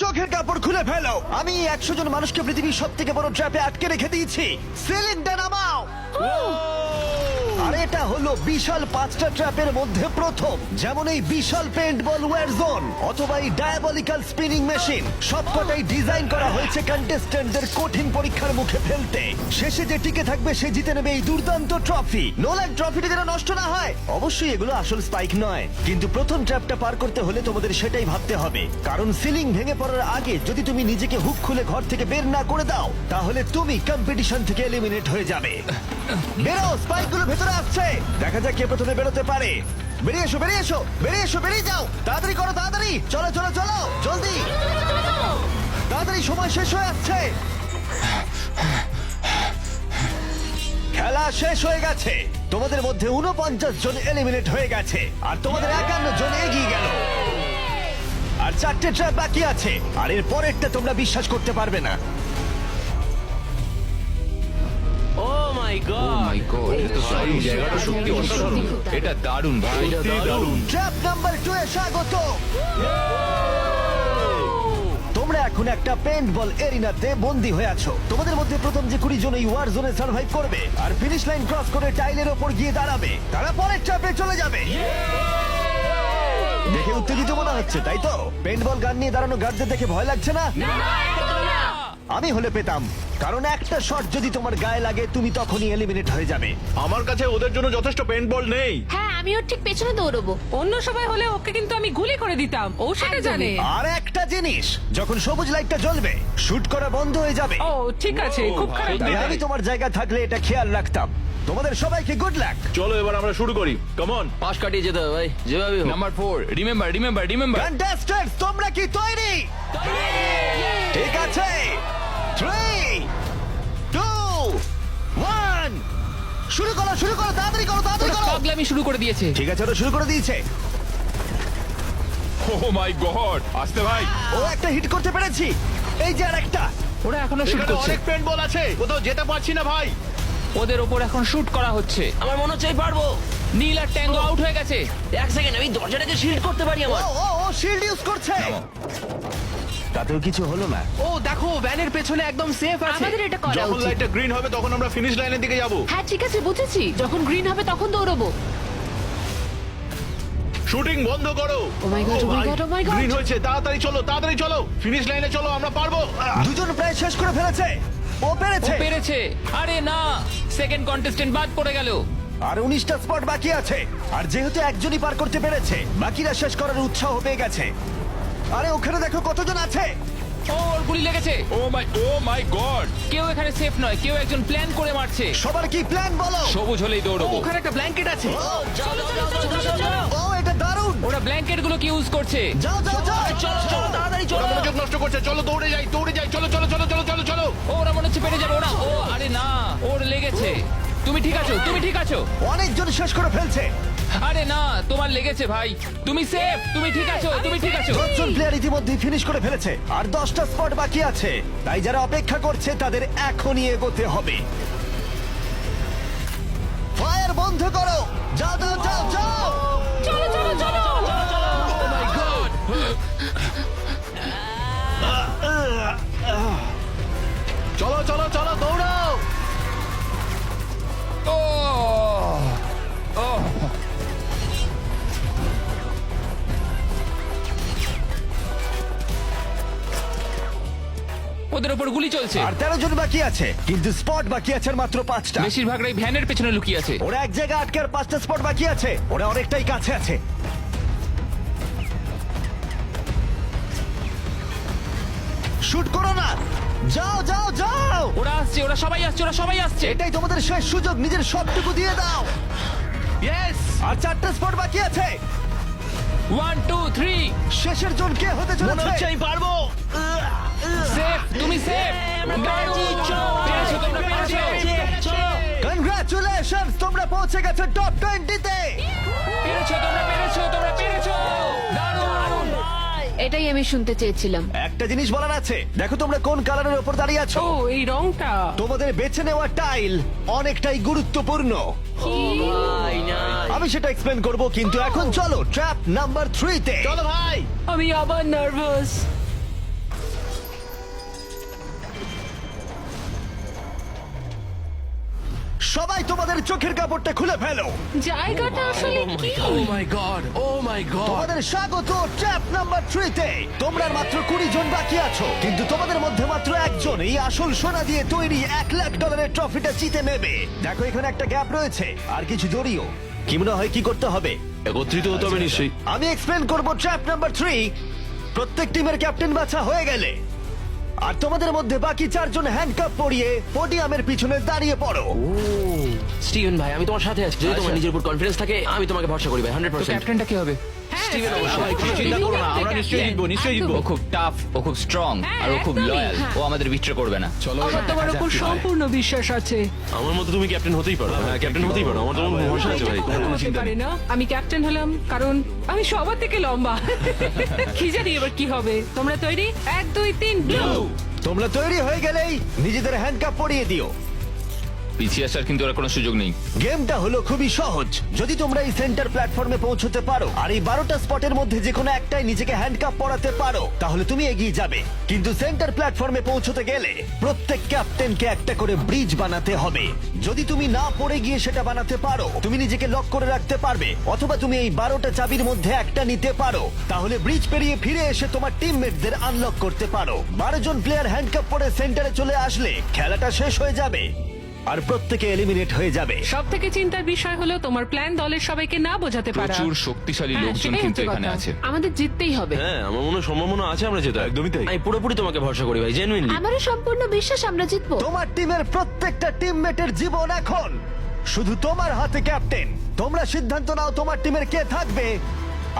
চোখের কাপড় খুলে ফেলো। আমি 100 জন মানুষকে পৃথিবীর সব থেকে বড় ট্র্যাপে আটকে রেখে দিয়েছি। সিলিংটা নামাও। আর এটা হলো বিশাল 5টা ট্র্যাপের মধ্যে প্রথম, যেমন এই বিশাল পেইন্টবল ওয়্যার জোন অথবা এই ডায়াবলিক্যাল স্পিনিং মেশিন। সবকটাই ডিজাইন করা হয়েছে কন্টেস্ট্যান্টদের কঠিন পরীক্ষার মুখে ফেলতে। শেষে যে টিকে থাকবে সে জিতে নেবে এই দুর্দান্ত ট্রফি। নোলান, ট্রফিটা যেন নষ্ট না হয়। অবশ্যই এগুলো আসল স্পাইক নয়, কিন্তু প্রথম ট্র্যাপটা পার করতে হলে তোমাদের সেটাই ভাবতে হবে, কারণ সিলিং ভেঙে পড়ার আগে যদি তুমি নিজেকে হুক খুলে ঘর থেকে বের না করে দাও তাহলে তুমি কম্পিটিশন থেকে এলিমিনেট হয়ে যাবে। বেরো, স্পাইকগুলো ভেতরে আসছে। দেখা যাক কে প্রথমে বেরোতে পারে। বেরিয়ে এসো, বেরিয়ে এসো, বেরিয়ে এসো, বেরিয়ে যাও। তাড়াতাড়ি করো, তাড়াতাড়ি। চলো চলো চলো, জলদি, তাড়াতাড়ি, সময় শেষ হয়ে আসছে। খেলা শেষ হয়ে গেছে। তোমাদের মধ্যে 49 জন এলিমিনেট হয়ে গেছে আর তোমাদের 51 জন এগিয়ে গেল। আর 4টে ট্র্যাপ বাকি আছে, আর এর পরেরটা তোমরা বিশ্বাস করতে পারবে না। ও মাই মাই গড, গড, এটা তো দারুণ, জায়গাটা সত্যি অসাধারণ। এটা দারুণ ভাই, সত্যি দারুণ। ট্র্যাপ নাম্বার 2 এ স্বাগত। তোমরা এখন একটা পেইন্টবল এরিনাতে বন্দী হয়ে আছো। তোমাদের মধ্যে প্রথম যে 20 জন এই ওয়ার জোনে সার্ভাইভ করবে আর ফিনিশ লাইন ক্রস করে টাইলের ওপর গিয়ে দাঁড়াবে, তারা পরের ট্র্যাপে চলে যাবে। দেখে উত্তেজিত মনে হচ্ছে, তাই তো? পেইন্টবল গান নিয়ে দাঁড়ানো গার্ডদের দেখে ভয় লাগছে না? আমি হলে পেতাম, কারণ একটা শট যদি তোমার গায়ে লাগে তুমি তখনই এলিমিনেট হয়ে যাবে। আমার কাছে ওদের জন্য যথেষ্ট পেইন্টবল নেই। হ্যাঁ, আমি ওর ঠিক পেছনে দৌড়বো। অন্য সবাই হলে ওকে কিন্তু আমি গুলি করে দিতাম, ও সেটা জানে। আর একটা জিনিস, যখন সবুজ লাইটটা জ্বলবে শুট করা বন্ধ হয়ে যাবে। ও ঠিক আছে, খুব খারাপ তাই দেখায়। আমি তোমার জায়গায় থাকলে এটা খেয়াল রাখতাম। তোমাদের সবাইকে গুড লাক। চলো এবার আমরা শুরু করি, কাম অন। পাশ কাটিয়ে যেতে হবে ভাই, যেভাবে হোক। Number 4, remember. কন্টেস্ট্যান্টস, তোমরা কি তৈরি? ঠিক আছে, 3, 2, 1, শুরু করো, শুরু করো, তাড়াতাড়ি করো, তাড়াতাড়ি করো। পাগলামি শুরু করে দিয়েছে। ঠিক আছে, ওরা শুরু করে দিয়েছে। ও মাই গড, আসতে ভাই। ও একটা হিট করতে পেরেছি। এই যে আরেকটা। ওরা এখনো শুট এখানে করছে, অনেক পেইন্টবল আছে, কোথাও যেতে পারছি না ভাই। ওদের ওপর এখন শুট করা হচ্ছে। আমার মনে হচ্ছে আমি পারবো। নীল আর ট্যাঙ্গো আউট হয়ে গেছে। এক সেকেন্ড, আমি দরজাটাকে শিল্ড করতে পারি ও আমার। ও ও শিল্ড ইউজ করছে। তাতেও কিছু হলো না। ও দেখো, ভ্যানের পেছনে একদম সেফ আছে। আমাদের এটা করা যখন উচিত। লাইটটা গ্রিন হবে তখন আমরা ফিনিশ লাইনের দিকে যাব। হ্যাঁ ঠিক আছে, বুঝেছি। যখন গ্রিন হবে তখন দৌড়বো। শুটিং বন্ধ করো। Oh my God, oh my God, oh my God. Green হয়েছে, তাড়াতাড়ি চলো, তাড়াতাড়ি চলো, ফিনিশ লাইনে চলো, আমরা পারবো। দুজন প্রায় শেষ করে ফেলেছে। ও ও পেরেছে। পেরেছে। আরে না, সেকেন্ড কন্টেস্টেন্ট বাদ পড়ে গেল। আর 19টা স্পট বাকি আছে। আর যেহেতু একজনই পার করতে পেরেছে, বাকিরা শেষ করার উৎসাহ পেয়ে গেছে। আরে ওখানে দেখো কতজন আছে। ও, ওর গুলি লেগেছে। ও মাই গড। কেউ এখানে সেফ নয়, কেউ একজন প্ল্যান করে মারছে। সবার কি প্ল্যান বলো? সবুজ হলেই দৌড়বো। ওখানে একটা ব্ল্যাঙ্কেট আছে। ও এটা দারুণ। ওরা ব্ল্যাঙ্কেট গুলো কি ইউজ করছে? যাও যাও যাও। চলো তাড়াতাড়ি ওরা চলো। মনোযোগ নষ্ট করছে, চলো দৌড়ে যাই, চলো চলো চলো চলো চলো চলো। ওরা মনে হচ্ছে পেরে যাবে। ওরা, ও আরে না, ওর লেগেছে। তুমি ঠিক আছো, তুমি ঠিক আছো। অনেকজন শেষ করে ফেলছে। আরে না, তোমার লেগেছে ভাই। তুমি সেফ, তুমি ঠিক আছো, তুমি ঠিক আছো। 10জন প্লেয়ার ইতিমধ্যে ফিনিশ করে ফেলেছে আর 10টা স্পট বাকি আছে। তাই যারা অপেক্ষা করছে তাদের এখনই এগোতে হবে। ফায়ার বন্ধ করো। যাও যাও যাও যাও। চলো চলো চলো। ও মাই গড। চলো চলো চলো দৌড়াও। ও ও ওদের ওপর গুলি চলছে। আর 13 জন বাকি আছে, কিন্তু স্পট বাকি আছে আর মাত্র 5টা। বেশিরভাগটাই ভ্যানের পেছনে লুকিয়ে আছে। ওরা এক জায়গায় আটকে আর 5টা স্পট বাকি আছে। ওরা অনেকটাই কাছে আছে। শুট করো না। যাও যাও যাও। ওরা আসছে, ওরা সবাই আসছে, ওরা সবাই আসছে। এটাই তোমাদের শেষ সুযোগ, নিজের সবটুকু দিয়ে দাও। ইয়েস। আর 4টা স্পট বাকি আছে। 1 2 3 শেষের জন কে হতে মনে হচ্ছে চলেছে? আমি পারবো। সেফ, তুমি সেফ। পেরেছো, তোমরা পেরেছো। কনগ্রাচুলেশনস, তোমরা পৌঁছে গেছো টপ 20 তে। পেরেছো, তোমরা পেরেছো, তোমরা পেরেছো। দারুণ। এটাই আমি শুনতে চেয়েছিলাম। একটা জিনিস বলার আছে, দেখো তোমরা কোন কালারের উপর দাঁড়িয়ে আছো। ও, এই রংটা। তোমাদের বেছে নেওয়া টাইল অনেকটাই গুরুত্বপূর্ণ। ভাই না। আমি সেটা এক্সপ্লেন করব, কিন্তু এখন চলো ট্র্যাপ নাম্বার 3 তে। চলো ভাই। আমি আবার নার্ভাস। সবাই তোমাদের চোখের কাপড়টা খুলে ফেলো। জায়গাটা আসলে কি? ও মাই গড, ও মাই গড। তোমাদের স্বাগত ট্র্যাপ নাম্বার 3 তে। তোমরা আর মাত্র 20 জন বাকি আছো, কিন্তু তোমাদের মধ্যে মাত্র একজন এই আসল সোনা দিয়ে তৈরি $1,00,000 ট্রফিটা জিতে নেবে। দেখো এখানে একটা গ্যাপ রয়েছে আর কিছু জড়িও। কি মনে হয় কি করতে হবে? একত্রিত হতে হবে নিশ্চয়ই। আমি এক্সপ্লেন করব ট্র্যাপ নাম্বার 3। প্রত্যেক টিমের ক্যাপ্টেন বাছা হয়ে গেলে আর তোমাদের মধ্যে বাকি 4 জন হ্যান্ডকাপ পরিয়ে পোডিয়ামের পিছনে দাঁড়িয়ে পড়ো। স্টিভেন ভাই, আমি তোমার সাথে আছি। যদি তোমার নিজের উপর কনফিডেন্স থাকে, আমি তোমাকে ভরসা করি ভাই, তো 100%। ক্যাপ্টেনটা কি হবে? স্টিভেন অবশ্যই। কোনো চিন্তা করো না, আমরা নিশ্চয়ই জিতবো, নিশ্চয়ই জিতবো। ও খুব টাফ, ও খুব স্ট্রং, আর ও খুব একদমই, লয়াল। হ্যাঁ। ও আমাদের বিট্রে করবে না। চলো আমার তোমার উপর সম্পূর্ণ বিশ্বাস আছে। আমার মতো তুমি ক্যাপ্টেন হতেই পারো। হ্যাঁ, ক্যাপ্টেন হতেই পারো। আমার তোমার ভরসা আছে ভাই। এটা কখনো হতে পারে না। আমি ক্যাপ্টেন হলাম কারণ আমি সবার থেকে লম্বা। কি জানি এবার কি হবে। তোমরা তৈরি? 1 2 3 ব্লু। তোমরা তৈরি হয়ে গেলেই নিজেদের হ্যান্ডকাপ পরিয়ে দিও। পিছিয়ে আসার কিন্তু আর কোনো সুযোগ নেই। গেমটা হলো খুবই সহজ। যদি তোমরা এই সেন্টার প্ল্যাটফর্মে পৌঁছতে পারো আর এই 12টা স্পটের মধ্যে যে কোনো একটাই নিজেকে হ্যান্ডকাপ পরাতে পারো, তাহলে তুমি এগিয়ে যাবে। কিন্তু সেন্টার প্ল্যাটফর্মে পৌঁছতে গেলে প্রত্যেক ক্যাপ্টেনকে একটা করে ব্রিজ বানাতে হবে। যদি তুমি না পড়ে গিয়ে সেটা বানাতে পারো, তুমি নিজেকে লক করে রাখতে পারবে, অথবা তুমি এই 12টা চাবির মধ্যে একটা নিতে পারো। তাহলে ব্রিজ পেরিয়ে ফিরে এসে তোমার টিমমেটদের আনলক করতে পারো। 12 জন প্লেয়ার হ্যান্ডকাপ পরে সেন্টারে চলে আসলে খেলাটা শেষ হয়ে যাবে আর প্রত্যেকে এলিমিনেট হয়ে যাবে। সব থেকে চিন্তার বিষয় হলো তোমার প্ল্যান দলের সবাইকে না বোঝাতে পারা। প্রচুর শক্তিশালী হ্যাঁ, লোকজন সেটাই কিন্তু হচ্ছে এখানে কথা। আছে। আমাদের জিততেই হবে। হ্যাঁ, আমার মনে হয় সম্ভাবনা আছে আমরা যেটা। একদমই তাই। আমি পুরোপুরি তোমাকে ভরসা করি ভাই, জেনুইনলি। আমারও সম্পূর্ণ বিশ্বাস আমরা জিতবো। তোমার টিমের প্রত্যেকটা টিমমেটের জীবন এখন শুধু তোমার হাতে ক্যাপ্টেন। তোমরা সিদ্ধান্ত নাও তোমার টিমের কে থাকবে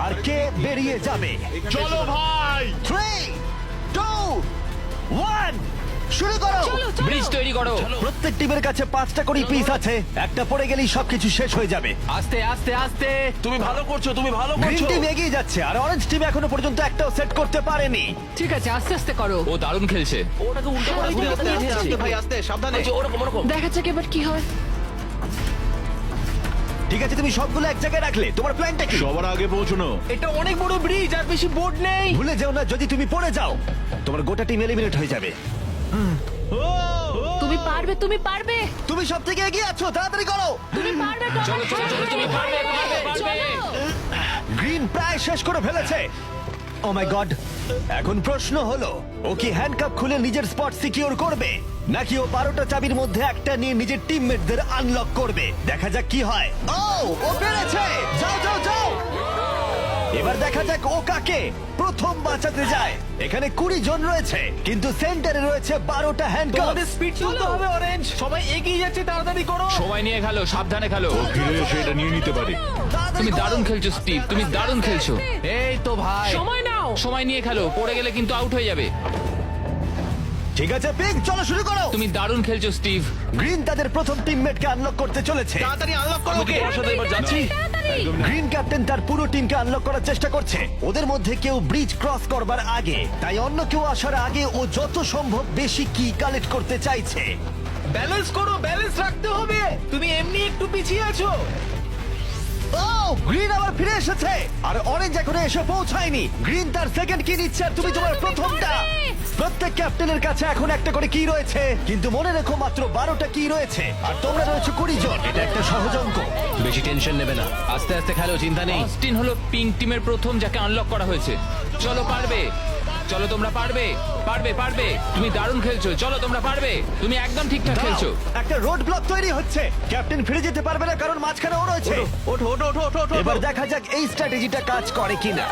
আর কে বেরিয়ে যাবে। চলো ভাই। 3 2 1 শুরু করো। ব্রিজ তৈরি করো। প্রত্যেক টিমের কাছে 5টা করে পিস আছে। একটা পড়ে গেলেই সবকিছু শেষ হয়ে যাবে। আস্তে আস্তে আস্তে। তুমি ভালো করছো, তুমি ভালো গ্রিন করছো। টিম এগিয়ে যাচ্ছে আর অরেঞ্জ টিম এখনো পর্যন্ত একটাও সেট করতে পারেনি। ঠিক আছে, আস্তে আস্তে করো। ও দারুণ খেলছে। ওটাকে উল্টো করে ঘুরে আস্তে, আস্তে, আস্তে, ভাই, আস্তে সাবধানে। ওরকম ওরকম। দেখা যাক এবার কি হয়। ঠিক আছে, তুমি সবগুলো এক জায়গায় রাখলে। তোমার প্ল্যানটা কি? সবার আগে পৌঁছানো। এটা অনেক বড় ব্রিজ আর বেশি বোর্ড নেই। ভুলে যেও না, যদি তুমি পড়ে যাও তোমার গোটা টিম এলিমিনেট হয়ে যাবে। তুমি পারবে, তুমি পারবে, তুমি সব থেকে এগিয়ে আছো, তাড়াতাড়ি করো। তুমি পারবে। চলো চলো চলো, তুমি পারবে পারবে পারবে। গ্রিন প্রায় শেষ করে ফেলেছে। ও মাই গড। এখন প্রশ্ন হলো, ও কি হ্যান্ডকাপ খুলে নিজের স্পট সিকিউর করবে, নাকি ও 12টা চাবির মধ্যে একটা নিয়ে নিজের টিমমেটদের আনলক করবে? দেখা যাক কি হয়। ও পেরেছে। যাও যাও যাও। এবার দেখা যাক ও কাকে প্রথম বাঁচাতে যায়। এখানে 20 জন রয়েছে, কিন্তু সেন্টারে রয়েছে 12টা হ্যান্ডকাপ। স্পিড তুলতে হবে অরেঞ্জ। সবাই এগিয়ে যাচ্ছে, তাড়াতাড়ি করো। সময় নিয়ে খেলো, সাবধানে খেলো। ফিরে এসে এটা নিয়ে নিতে পারে। তুমি দারুণ খেলছো স্টিভ, তুমি দারুণ খেলছো। এই তো ভাই, সময় নাও। সময় নিয়ে খেলো, পড়ে গেলে কিন্তু আউট হয়ে যাবে। ঠিক আছে পিঙ্ক, চলো শুরু করো। তুমি দারুণ খেলছো স্টিভ। গ্রিন তাদের প্রথম টিমমেটকে আনলক করতে চলেছে। তাড়াতাড়ি আনলক করো আমি ওকে। তোমার সাথে এবার যাচ্ছি। গ্রিন ক্যাপ্টেন তার পুরো টিমকে আনলক করার চেষ্টা করছে। ওদের মধ্যে কেউ ব্রিজ ক্রস করবার আগে, তাই অন্য কেউ আসার আগে ও যত সম্ভব বেশি কি কালেক্ট করতে চাইছে। ব্যালেন্স করো, ব্যালেন্স রাখতে হবে। তুমি এমনি একটু পিছিয়ে আছো। ও গ্রিন আবার ফিরে এসেছে আর অরেঞ্জ এখনো এসে পৌঁছায়নি। গ্রিন তার সেকেন্ড কি নিচ্ছে আর তুমি তোমার প্রথমটা। প্রত্যেক ক্যাপ্টেনের কাছে এখন একটা করে কি রয়েছে, কিন্তু মনে রেখো মাত্র 12টা কি রয়েছে আর তোমরা রয়েছে 20 জন। এটা একটা সহজ অঙ্ক। বেশি টেনশন নেবে না, আস্তে আস্তে খেলো, চিন্তা নেই। অস্টিন হলো পিঙ্ক টিমের প্রথম যাকে আনলক করা হয়েছে। চলো পারবে, চলো তোমরা পারবে, পারবে পারবে। তুমি দারুণ খেলছো, চলো তোমরা পারবে। তুমি একদম ঠিকঠাক খেলছো। দাঁড়াও, একটা রোড ব্লক তৈরি হচ্ছে। ক্যাপ্টেন ফিরে যেতে পারবে না কারণ মাঝখানে ও রয়েছে। ওঠো ওঠো ওঠো ওঠো ওঠো। এবার দেখা যাক এই স্ট্র্যাটেজিটা কাজ করে কিনা।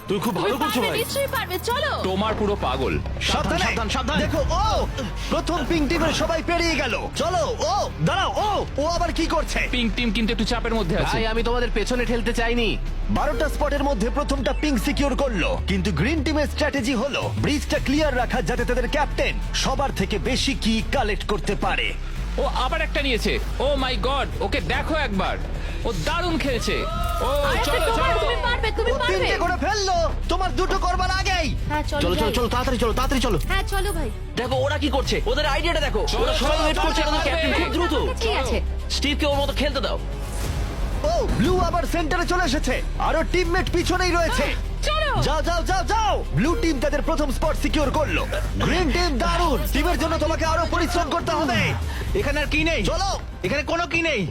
তুমি খুব ভালো করছো ভাই। নিশ্চয়ই পারবে, চলো। তোমার পুরো পাগল। সাবধানে, সাবধান, সাবধান। দেখো ও প্রথম পিঙ্ক টিমের সবাই পেরিয়ে গেল। চলো ও দাঁড়াও, ও আবার কি করছে? পিঙ্ক টিম কিন্তু একটু চাপের মধ্যে আছে। ভাই, আমি তোমাদের পেছনে ঠেলতে চাইনি। 12টা স্পটের মধ্যে প্রথমটা পিঙ্ক সিকিউর করলো, কিন্তু গ্রিন টিমের স্ট্র্যাটেজি হলো ব্রিজটা ক্লিয়ার রাখা, যাতে তাদের ক্যাপ্টেন সবার থেকে বেশি কি কালেক্ট করতে পারে। ও আবার একটা নিয়েছে। ও মাই গড, ওকে দেখো একবার, ও দারুণ খেলছে। ও আরেকটা চলো তোমার, চলো। তুমি পারবে, তুমি ও পারবে। 3টে করে ফেললো, তোমার 2টো করবার আগেই। হ্যাঁ চলো চলো যাই। চলো, তাড়াতাড়ি চলো, তাড়াতাড়ি চলো। হ্যাঁ চলো ভাই। দেখো ওরা কি করছে, ওদের আইডিয়াটা দেখো। চলো, ওরা সবাই চলো, ওয়েট করছে, চলো, ওদের ক্যাপ্টেন চলো। খুব দ্রুত। ঠিক আছে। স্টিভকে ওর মতো খেলতে দাও। ও ব্লু আবার সেন্টারে চলে এসেছে, আরো টিমমেট পিছনেই রয়েছে। চলো যাও যাও যাও যাও ব্লু টিম তাদের প্রথম স্পট সিকিউর করলো গ্রিন টিম দারুণ টিমের জন্য তোমাকে আরো পরিশ্রম করতে হবে এখানে আর কি নেই চলো এখানে কোনো কি নেই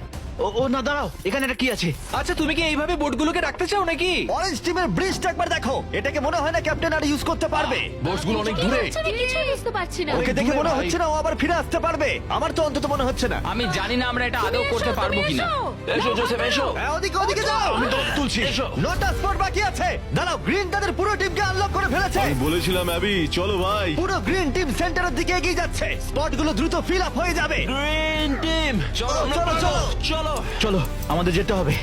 ও না দাঁড়াও এখানে একটা কি আছে আচ্ছা তুমি কি এইভাবে বোটগুলোকে রাখতে চাও নাকি অরেঞ্জ টিমের ব্রিজটা একবার দেখো এটাকে মনে হয় না ক্যাপ্টেন আর ইউজ করতে পারবে বোটসগুলো অনেক দূরে আমি কিছুই বুঝতে পারছি না ওকে দেখে মনে হচ্ছে না ও আবার ফিরে আসতে পারবে আমার তো অন্তত মনে হচ্ছে না আমি জানি না আমরা এটা আদৌ করতে পারবো কিনা এসো জোসেফ এসো হ্যাঁ, ওদিকে ওদিকে যাও আমি তুলছি এসো নটা স্পট বাকি আছে দাঁড়াও গ্রিন তাদের পুরো টিমকে আনলক করে ফেলেছে আমি বলেছিলাম অ্যাবি চলো ভাই পুরো গ্রিন টিম সেন্টারের দিকে এগিয়ে যাচ্ছে স্পটগুলো দ্রুত ফিল আপ হয়ে যাবে গ্রিন টিম চলো চলো, চলো। চলো চলো আমাদের যেতে হবে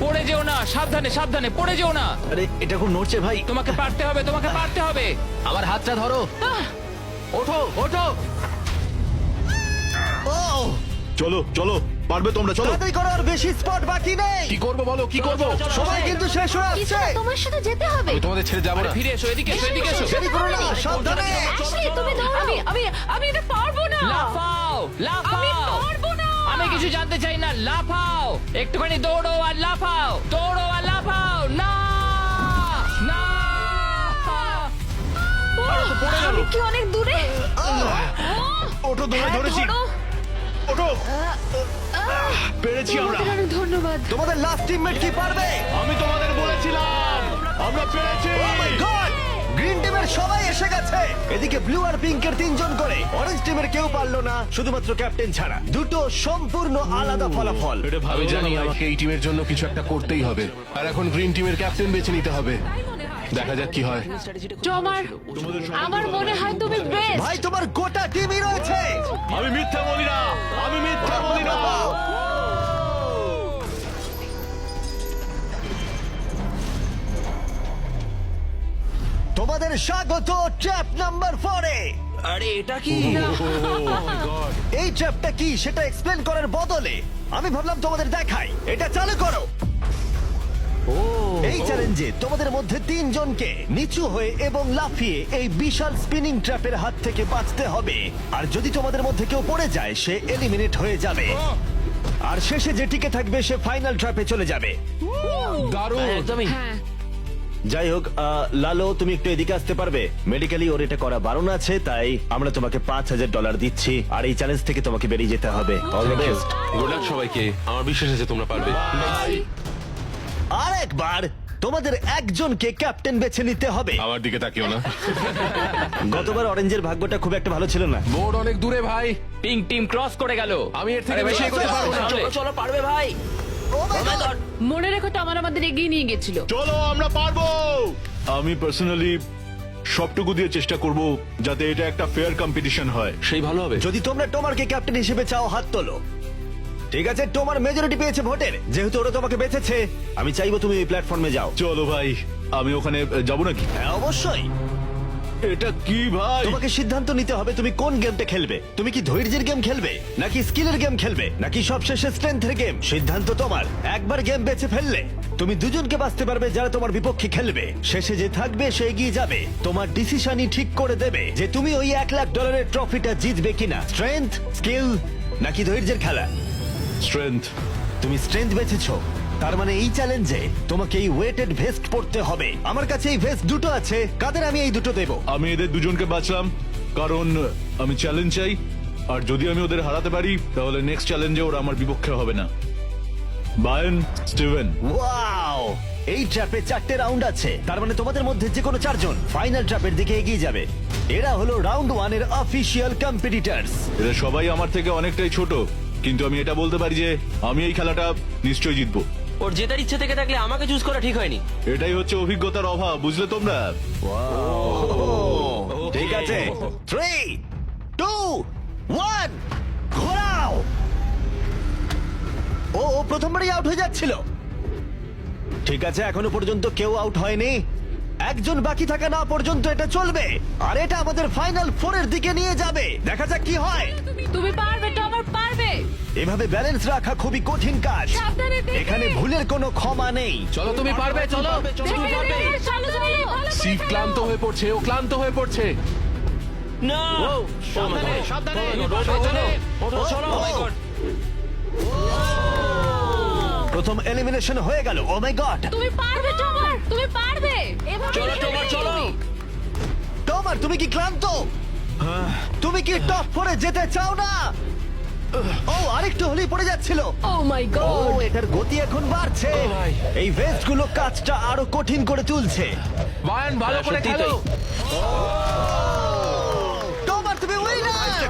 পড়ে যেও না সাবধানে সাবধানে পড়ে যেও না আরে এটা খুব নড়ছে ভাই তোমাকে পারতে হবে তোমাকে পারতে হবে আমার হাতটা ধরো ওঠো ওঠো ও চলো চলো পারবে তোমরা চলো তাড়াতাড়ি করো আর বেশি স্পট বাকি নেই কি করবো বলো কি করবো সময় কিন্তু শেষ হয়ে কিছু আসছে না, তোমার সাথে যেতে হবে আমি তোমাদের ছেড়ে যাবো আরে না ফিরে এসো এদিকে এসো এদিকে এসো দেরি করো না সাবধানে অ্যাশলি তুমি দৌড়াও আমি এটা পারবো না লাফাও আমি লাফাও পারবো না আমি কিছু জানতে চাই না লাফাও একটুখানি দৌড়ো আর লাফাও দৌড়ো আর লাফাও না না আমি কি অনেক দূরে ওটো ধরে ধরেছি ধরো। ওটো পেরেছি আমরা তোমাদের অনেক ধন্যবাদ তোমাদের লাস্ট টিমমেট কি পারবে আমি তোমাদের বলেছিলাম আমরা পেরেছি গড গ্রিন টিমের সবাই এসে গেছে এদিকে ব্লু আর পিঙ্কের তিনজন করে অরেঞ্জ টিমের কেউ পারলো না শুধুমাত্র ক্যাপ্টেন ছাড়া দুটো সম্পূর্ণ আলাদা ফলাফল এটা ভালো জানি আমাকে এই টিমের জন্য কিছু একটা করতেই হবে আর এখন গ্রিন টিমের ক্যাপ্টেন বেছে নিতে হবে দেখা যাক কি হয় আমার মনে হয় তুমি বেস্ট ভাই তোমার গোটা টিমই রয়েছে আমি মিথ্যা বলি না আমি মিথ্যা বলি না তোমাদের স্বাগত ট্র্যাপ নাম্বার 4 এ আরে এটা কি এই ট্র্যাপটা কি সেটা এক্সপ্লেন করার বদলে আমি ভাবলাম তোমাদের দেখাই এটা চালু করো এই চ্যালেঞ্জে তোমাদের মধ্যে তিনজনকে নিচু হয়ে এবং লাফিয়ে এই বিশাল স্পিনিং ট্র্যাপের হাত থেকে বাঁচতে হবে আর যদি তোমাদের মধ্যে কেউ পড়ে যায় সে এলিমিনেট হয়ে যাবে আর শেষে যে টিকে থাকবে সে ফাইনাল ট্র্যাপে চলে যাবে দারুণ একদমই হ্যাঁ যাই হোক লালো তুমি একটু এদিকে আসতে পারবে মেডিকেলি ওর এটা করা বারণ আছে তাই আমরা তোমাকে $5,000 দিচ্ছি আর এই চ্যালেঞ্জ থেকে তোমাকে বেরিয়ে যেতে হবে all the best good luck সবাইকে আমার বিশ্বাস আছে তোমরা পারবে আর একবার তোমাদের একজনকে ক্যাপ্টেন বেছে নিতে হবে আমার দিকে তাকিও না গতবার অরেঞ্জের ভাগ্যটা খুব একটা ভালো ছিল না বোর্ড অনেক দূরে ভাই পিঙ্ক টিম ক্রস করে গেল আমি এর থেকে আরে বেশি এগোতে পারবো না চলো চলো পারবে ভাই Oh my God! মনে রেখো তো আমাদের এগিয়ে নিয়ে গেছিল চলো আমরা পারবো আমি পার্সোনালি সবটুকু দিয়ে চেষ্টা করব যাতে এটা একটা ফেয়ার কম্পিটিশন হয় সেই ভালো হবে যদি তোমরা টোমারকে ক্যাপ্টেন হিসেবে চাও হাত তোলো ঠিক আছে টোমার মেজরিটি পেয়েছে ভোটের যেহেতু ওরা তোমাকে বেঁচেছে আমি চাইবো তুমি এই প্ল্যাটফর্মে যাও চলো ভাই আমি ওখানে যাব নাকি হ্যাঁ অবশ্যই এটা কি ভাই তোমাকে সিদ্ধান্ত নিতে হবে তুমি কোন গেমটা খেলবে তুমি কি ধৈর্যের গেম খেলবে নাকি স্কিলের গেম খেলবে নাকি সবশেষে স্ট্রেংথের গেম সিদ্ধান্ত তোমার একবার গেম বেছে ফেললে তুমি দুজনকে বাঁচতে পারবে যারা তোমার বিপক্ষে খেলবে শেষে যে থাকবে সে এগিয়ে যাবে তোমার ডিসিশনই ঠিক করে দেবে যে তুমি ওই $1,00,000 ট্রফিটা জিতবে কিনা স্ট্রেংথ স্কিল নাকি ধৈর্যের খেলা স্ট্রেংথ তুমি স্ট্রেংথ বেছেছো তার মানে এই চ্যালেঞ্জে তোমাকে এই ওয়েটেড ভেস্ট পড়তে হবে আমার কাছে এই ভেস্ট দুটো আছে কাদের আমি এই দুটো দেবো আমি এদের দুজনকে বাঁচলাম কারণ আমি চ্যালেঞ্জ চাই আর যদি আমি ওদের হারাতে পারি তাহলে নেক্সট চ্যালেঞ্জে ওরা আমার বিপক্ষে হবে না বায়ন স্টিভেন ওয়াও এই ট্র্যাপে 4টে রাউন্ড আছে তার মানে তোমাদের মধ্যে যে কোনো 4 জন ফাইনাল ট্র্যাপের দিকে এগিয়ে যাবে এরা হলো রাউন্ড 1 এর অফিশিয়াল কম্পিটিটরস এরা সবাই আমার থেকে অনেকটাই ছোট কিন্তু আমি এটা বলতে পারি যে আমি এই খেলাটা নিশ্চয়ই জিতবো ওর জেতার ইচ্ছে থেকে থাকলে আমাকে চুজ করা ঠিক হয়নি এটাই হচ্ছে অভিজ্ঞতার অভাব বুঝলে তোমরা ঠিক আছে 3 2 1 ঘোরাও ও প্রথমবারই আউট হয়ে যাচ্ছিল ঠিক আছে এখনো পর্যন্ত কেউ আউট হয়নি একজন বাকি থাকা না পর্যন্ত এটা চলবে আর এটা আমাদের ফাইনাল 4 এর দিকে নিয়ে যাবে দেখা যাক কি হয় তুমি পারবে টমার পারবে এভাবে ব্যালেন্স রাখা খুবই কঠিন কাজ সাবধানে দেখে। এখানে ভুলের কোনো ক্ষমা নেই চলো তুমি পারবে চলো তুমি পারবে সিট ক্লান্ত হয়ে পড়ছে ও ক্লান্ত হয়ে পড়ছে না সাবধানে সাবধানে সাবধানে। চলো চলো প্রথম এলিমিনেশন হয়ে গেল। ও মাই গড, তুমি পারবে টমার, তুমি পারবে। এভাবে চলো খেলবে টমার চলো। তুমি। টমার তুমি কি ক্লান্ত? তুমি কি টপ 4-এ যেতে চাও না? ও আরেকটু হলেই পড়ে যাচ্ছিল। ও মাই ও গড। এটার গতি এখন বাড়ছে। ও ভাই। এই ভেস্টগুলো কাজটা আরো কঠিন করে তুলছে। বায়ান ভালো হ্যাঁ, করে সত্যিই খেলো। তাই। টমার তুমি উইনার।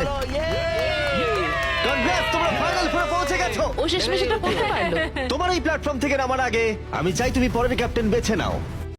কনগ্রেস, তোমরা ফাইনাল ফোরে পৌঁছে গেছো। ও শেষমেশ এটা করতে পারলো। তোমার এই প্ল্যাটফর্ম থেকে নামার আগে আমি চাই তুমি পরের ক্যাপ্টেন বেছে নাও।